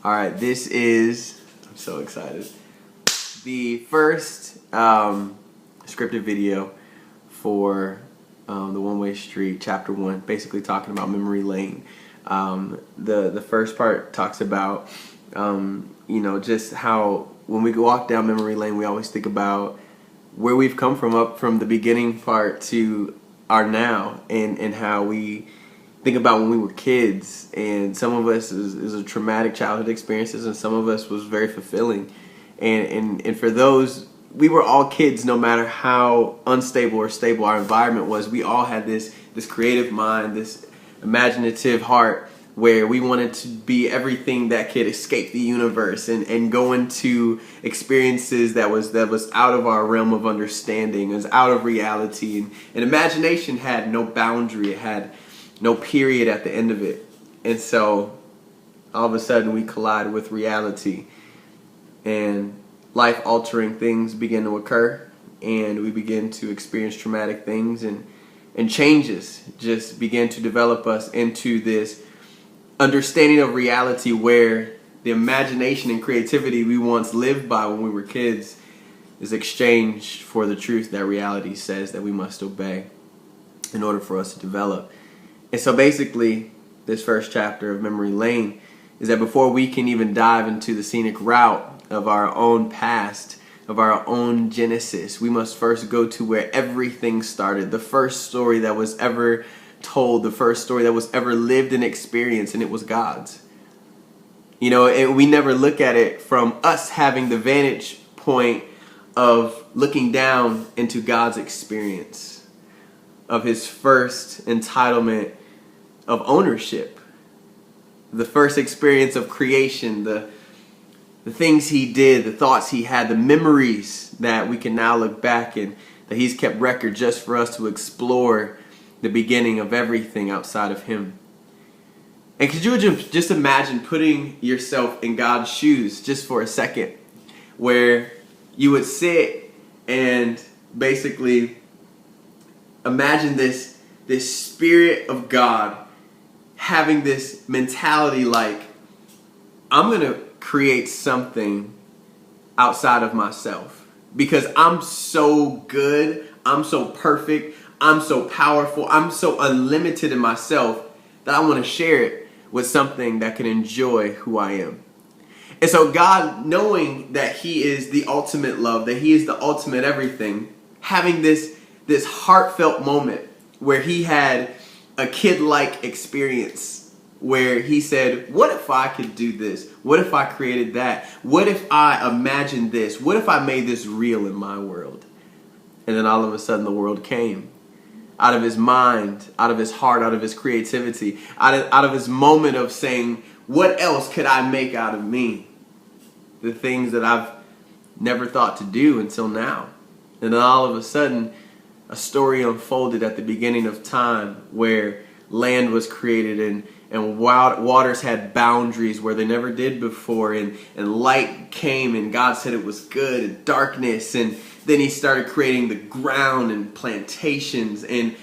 All right, this is, I'm so excited, the first scripted video for the One-Way Street, Chapter 1, basically talking about memory lane. The first part talks about, just how when we walk down memory lane, we always think about where we've come from, up from the beginning part to our now, and how we think about when we were kids, and some of us is a traumatic childhood experiences, and some of us was very fulfilling. And for those, we were all kids, no matter how unstable or stable our environment was. We all had this creative mind, this imaginative heart, where we wanted to be everything that could escape the universe and go into experiences that was out of our realm of understanding, it was out of reality. And imagination had no boundary, it had no period at the end of it. And so all of a sudden we collide with reality, and life-altering things begin to occur, and we begin to experience traumatic things, and changes just begin to develop us into this understanding of reality where the imagination and creativity we once lived by when we were kids is exchanged for the truth that reality says that we must obey in order for us to develop. And so basically, this first chapter of Memory Lane is that before we can even dive into the scenic route of our own past, of our own genesis, we must first go to where everything started, the first story that was ever told, the first story that was ever lived and experienced, and it was God's. And we never look at it from us having the vantage point of looking down into God's experience, of his first entitlement of ownership, the first experience of creation, the things he did, the thoughts he had, the memories that we can now look back and that he's kept record just for us to explore the beginning of everything outside of him. And could you just imagine putting yourself in God's shoes just for a second, where you would sit and basically imagine this spirit of God having this mentality like, I'm going to create something outside of myself because I'm so good, I'm so perfect, I'm so powerful, I'm so unlimited in myself that I want to share it with something that can enjoy who I am. And so God, knowing that he is the ultimate love, that he is the ultimate everything, having this heartfelt moment where he had a kid-like experience where he said, what if I could do this? What if I created that? What if I imagined this? What if I made this real in my world? And then all of a sudden the world came. Out of his mind, out of his heart, out of his creativity, out of his moment of saying, what else could I make out of me? The things that I've never thought to do until now. And then all of a sudden, a story unfolded at the beginning of time where land was created and waters had boundaries where they never did before, and light came and God said it was good, and darkness, and then he started creating the ground and plantations and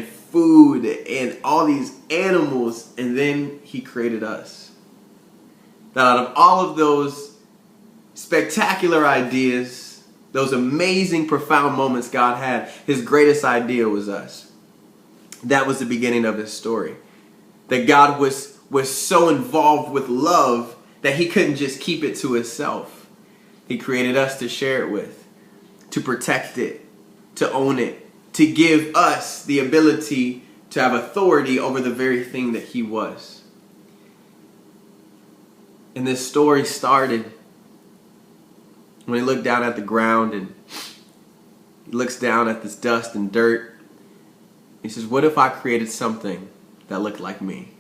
food and all these animals, and then he created us. That out of all of those spectacular ideas, those amazing, profound moments God had, his greatest idea was us. That was the beginning of his story. That God was so involved with love that he couldn't just keep it to himself. He created us to share it with, to protect it, to own it, to give us the ability to have authority over the very thing that he was. And this story started when he looked down at the ground, and he looks down at this dust and dirt. He says, what if I created something that looked like me?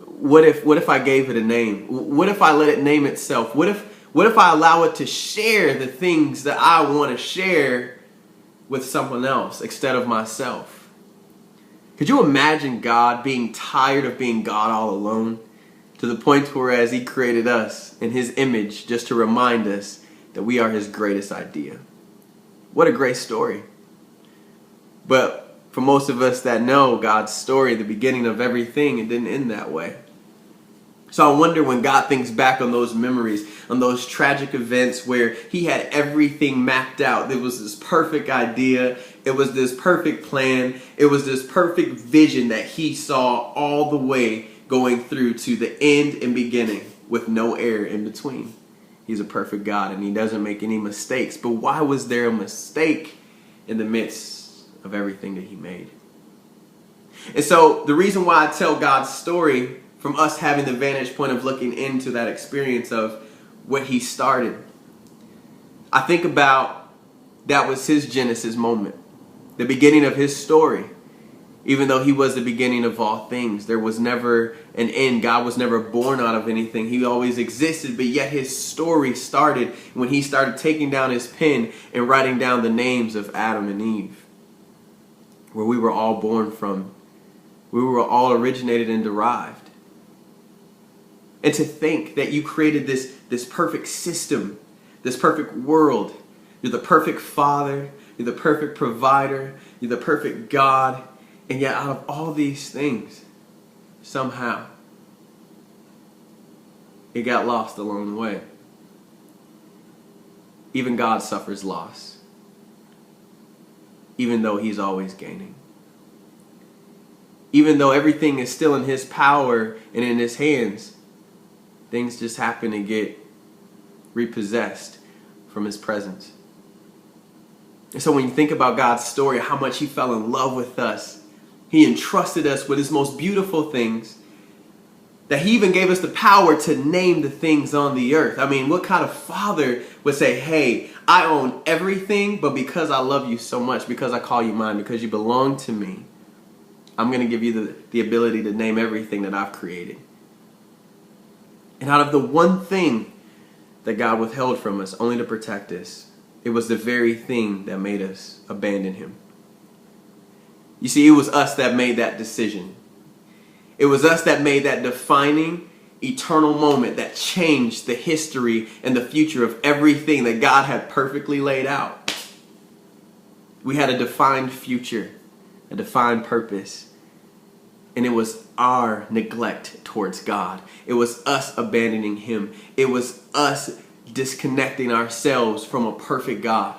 What if I gave it a name? What if I let it name itself? What if I allow it to share the things that I want to share with someone else instead of myself? Could you imagine God being tired of being God all alone? To the point whereas he created us in his image just to remind us that we are his greatest idea. What a great story. But for most of us that know God's story, the beginning of everything, it didn't end that way. So I wonder when God thinks back on those memories, on those tragic events where he had everything mapped out. There was this perfect idea. It was this perfect plan. It was this perfect vision that he saw all the way going through to the end and beginning with no error in between. He's a perfect God and he doesn't make any mistakes. But why was there a mistake in the midst of everything that he made? And so the reason why I tell God's story from us having the vantage point of looking into that experience of what he started, I think about that was his Genesis moment, the beginning of his story. Even though he was the beginning of all things, there was never an end. God was never born out of anything. He always existed, but yet his story started when he started taking down his pen and writing down the names of Adam and Eve, where we were all born from. We were all originated and derived. And to think that you created this perfect system, this perfect world. You're the perfect father. You're the perfect provider. You're the perfect God. And yet out of all these things, somehow, it got lost along the way. Even God suffers loss, even though he's always gaining. Even though everything is still in his power and in his hands, things just happen to get repossessed from his presence. And so when you think about God's story, how much he fell in love with us, he entrusted us with his most beautiful things, that he even gave us the power to name the things on the earth. I mean, what kind of father would say, hey, I own everything, but because I love you so much, because I call you mine, because you belong to me, I'm going to give you the ability to name everything that I've created. And out of the one thing that God withheld from us only to protect us, it was the very thing that made us abandon him. You see, it was us that made that decision. It was us that made that defining, eternal moment that changed the history and the future of everything that God had perfectly laid out. We had a defined future, a defined purpose. And it was our neglect towards God. It was us abandoning him. It was us disconnecting ourselves from a perfect God.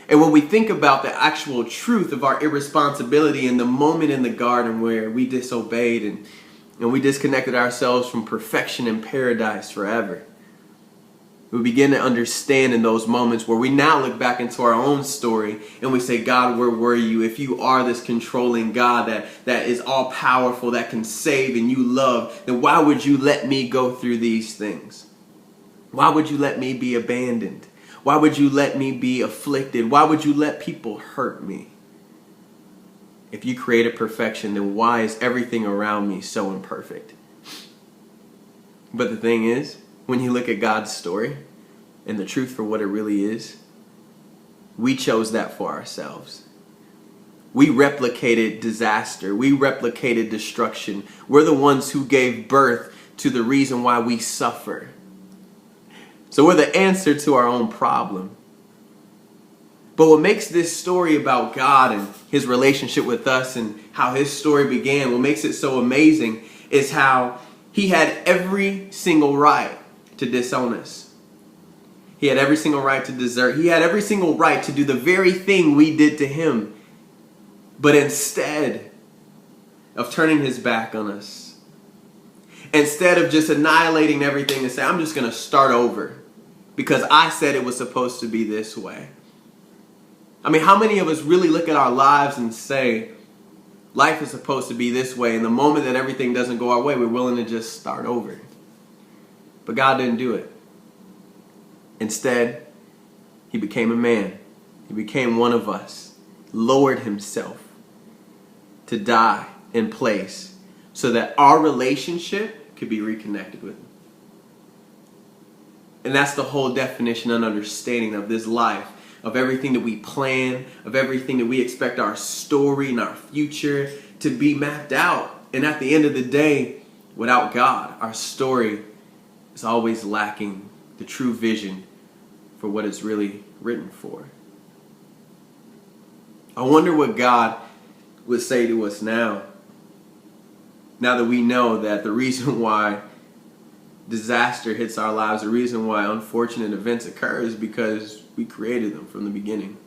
And when we think about the actual truth of our irresponsibility in the moment in the garden where we disobeyed and we disconnected ourselves from perfection and paradise forever, we begin to understand in those moments where we now look back into our own story and we say, God, where were you? If you are this controlling God that is all powerful, that can save and you love, then why would you let me go through these things? Why would you let me be abandoned? Why would you let me be afflicted? Why would you let people hurt me? If you created perfection, then why is everything around me so imperfect? But the thing is, when you look at God's story and the truth for what it really is, we chose that for ourselves. We replicated disaster. We replicated destruction. We're the ones who gave birth to the reason why we suffer. So we're the answer to our own problem. But what makes this story about God and his relationship with us and how his story began, what makes it so amazing is how he had every single right to disown us. He had every single right to desert. He had every single right to do the very thing we did to him. But instead of turning his back on us, instead of just annihilating everything and saying, I'm just going to start over because I said it was supposed to be this way. I mean, how many of us really look at our lives and say, life is supposed to be this way, and the moment that everything doesn't go our way, we're willing to just start over? But God didn't do it. Instead, he became a man. He became one of us, lowered himself to die in place so that our relationship could be reconnected with him. And that's the whole definition and understanding of this life, of everything that we plan, of everything that we expect our story and our future to be mapped out. And at the end of the day, without God, our story is always lacking the true vision for what it's really written for. I wonder what God would say to us now Now that we know that the reason why disaster hits our lives, the reason why unfortunate events occur is because we created them from the beginning.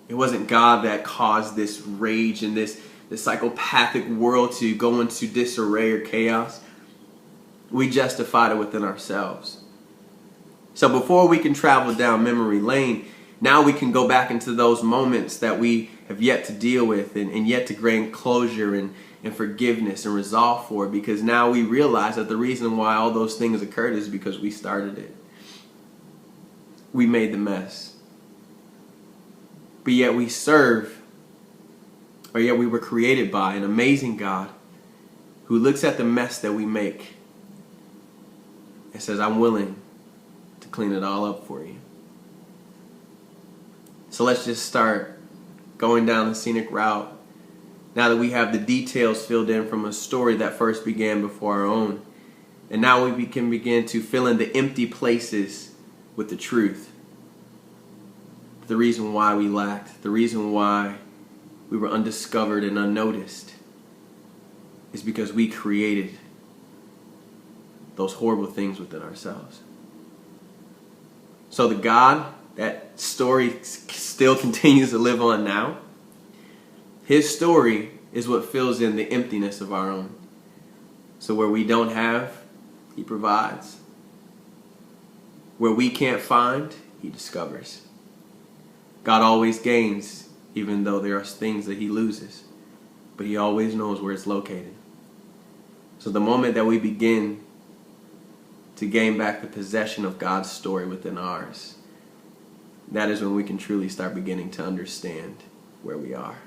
It wasn't God that caused this rage and this psychopathic world to go into disarray or chaos. We justified it within ourselves. So before we can travel down memory lane, now we can go back into those moments that we have yet to deal with and yet to gain closure and forgiveness and resolve for, because now we realize that the reason why all those things occurred is because we started it. We made the mess. But yet we serve, or yet we were created by an amazing God who looks at the mess that we make and says, I'm willing to clean it all up for you. So let's just start going down the scenic route. Now that we have the details filled in from a story that first began before our own. And now we can begin to fill in the empty places with the truth. The reason why we lacked, the reason why we were undiscovered and unnoticed is because we created those horrible things within ourselves. So the God, that story still continues to live on now. His story is what fills in the emptiness of our own. So where we don't have, He provides. Where we can't find, He discovers. God always gains, even though there are things that He loses. But He always knows where it's located. So the moment that we begin to gain back the possession of God's story within ours, that is when we can truly start beginning to understand where we are.